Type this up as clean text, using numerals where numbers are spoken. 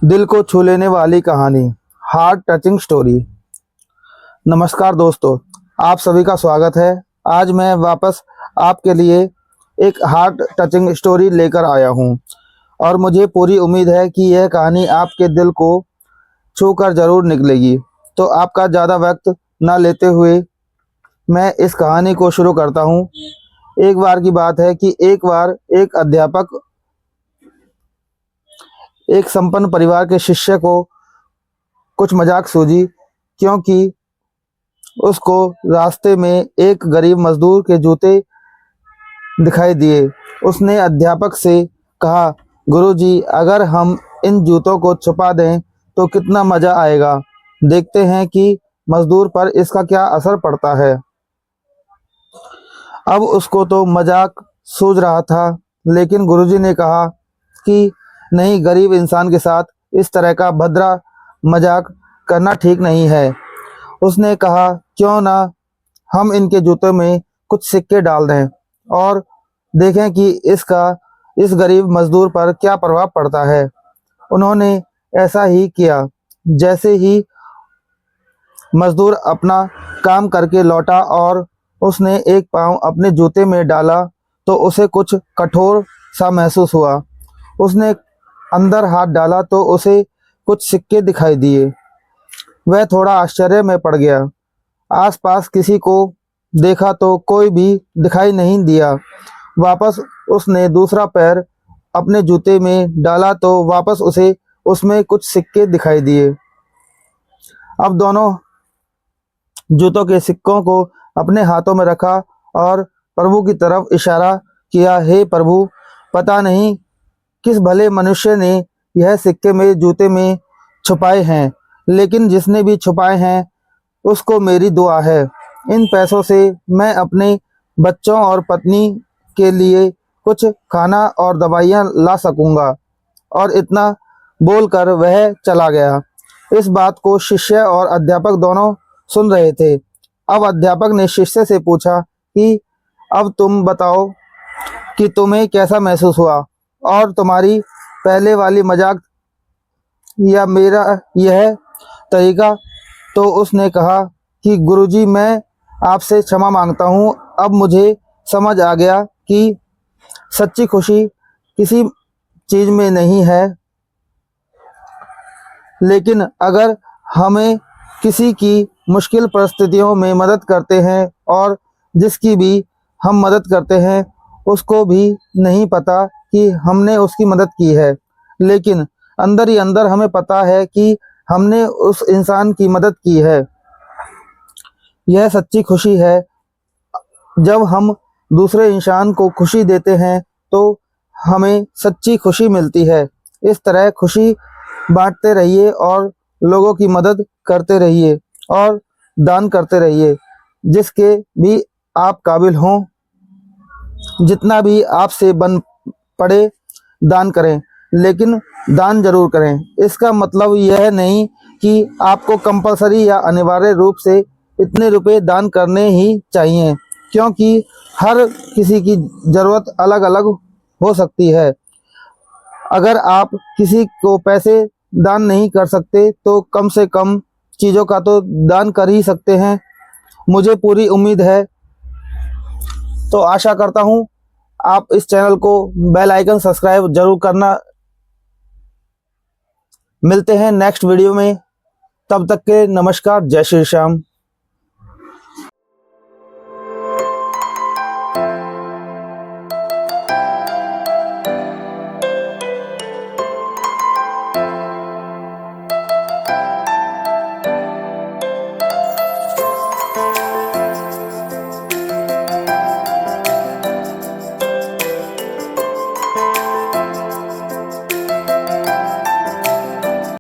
दिल को छू लेने वाली कहानी, हार्ट टचिंग स्टोरी। नमस्कार दोस्तों, आप सभी का स्वागत है। आज मैं वापस आपके लिए एक हार्ट टचिंग स्टोरी लेकर आया हूं और मुझे पूरी उम्मीद है कि यह कहानी आपके दिल को छू कर ज़रूर निकलेगी। तो आपका ज़्यादा वक्त ना लेते हुए मैं इस कहानी को शुरू करता हूं। एक बार की बात है कि एक बार एक अध्यापक एक संपन्न परिवार के शिष्य को कुछ मजाक सूझी, क्योंकि उसको रास्ते में एक गरीब मजदूर के जूते दिखाई दिए। उसने अध्यापक से कहा, गुरुजी, अगर हम इन जूतों को छुपा दें तो कितना मजा आएगा। देखते हैं कि मजदूर पर इसका क्या असर पड़ता है। अब उसको तो मजाक सूझ रहा था, लेकिन गुरुजी ने कहा कि नहीं, गरीब इंसान के साथ इस तरह का भद्रा मजाक करना ठीक नहीं है। उसने कहा, क्यों ना हम इनके जूतों में कुछ सिक्के डाल दें और देखें कि इसका इस गरीब मजदूर पर क्या प्रभाव पड़ता है। उन्होंने ऐसा ही किया। जैसे ही मजदूर अपना काम करके लौटा और उसने एक पाँव अपने जूते में डाला तो उसे कुछ कठोर सा महसूस हुआ। उसने अंदर हाथ डाला तो उसे कुछ सिक्के दिखाई दिए। वह थोड़ा आश्चर्य में पड़ गया। आसपास किसी को देखा तो कोई भी दिखाई नहीं दिया। वापस उसने दूसरा पैर अपने जूते में डाला तो वापस उसे उसमें कुछ सिक्के दिखाई दिए। अब दोनों जूतों के सिक्कों को अपने हाथों में रखा और प्रभु की तरफ इशारा किया, हे प्रभु, पता नहीं किस भले मनुष्य ने यह सिक्के मेरे जूते में छुपाए हैं, लेकिन जिसने भी छुपाए हैं उसको मेरी दुआ है। इन पैसों से मैं अपने बच्चों और पत्नी के लिए कुछ खाना और दवाइयाँ ला सकूँगा। और इतना बोलकर वह चला गया। इस बात को शिष्य और अध्यापक दोनों सुन रहे थे। अब अध्यापक ने शिष्य से पूछा कि अब तुम बताओ कि तुम्हें कैसा महसूस हुआ और तुम्हारी पहले वाली मजाक या मेरा यह तरीका। तो उसने कहा कि गुरुजी, मैं आपसे क्षमा मांगता हूँ। अब मुझे समझ आ गया कि सच्ची खुशी किसी चीज़ में नहीं है, लेकिन अगर हमें किसी की मुश्किल परिस्थितियों में मदद करते हैं और जिसकी भी हम मदद करते हैं उसको भी नहीं पता कि हमने उसकी मदद की है, लेकिन अंदर ही अंदर हमें पता है कि हमने उस इंसान की मदद की है। यह सच्ची खुशी है। जब हम दूसरे इंसान को खुशी देते हैं तो हमें सच्ची खुशी मिलती है। इस तरह खुशी बांटते रहिए और लोगों की मदद करते रहिए और दान करते रहिए। जिसके भी आप काबिल हों, जितना भी आपसे बन पड़े दान करें, लेकिन दान जरूर करें। इसका मतलब यह नहीं कि आपको कंपलसरी या अनिवार्य रूप से इतने रुपए दान करने ही चाहिए, क्योंकि हर किसी की ज़रूरत अलग अलग हो सकती है। अगर आप किसी को पैसे दान नहीं कर सकते तो कम से कम चीज़ों का तो दान कर ही सकते हैं। मुझे पूरी उम्मीद है, तो आशा करता हूँ आप इस चैनल को बेल आइकन सब्सक्राइब जरूर करना। मिलते हैं नेक्स्ट वीडियो में, तब तक के नमस्कार, जय श्री श्याम।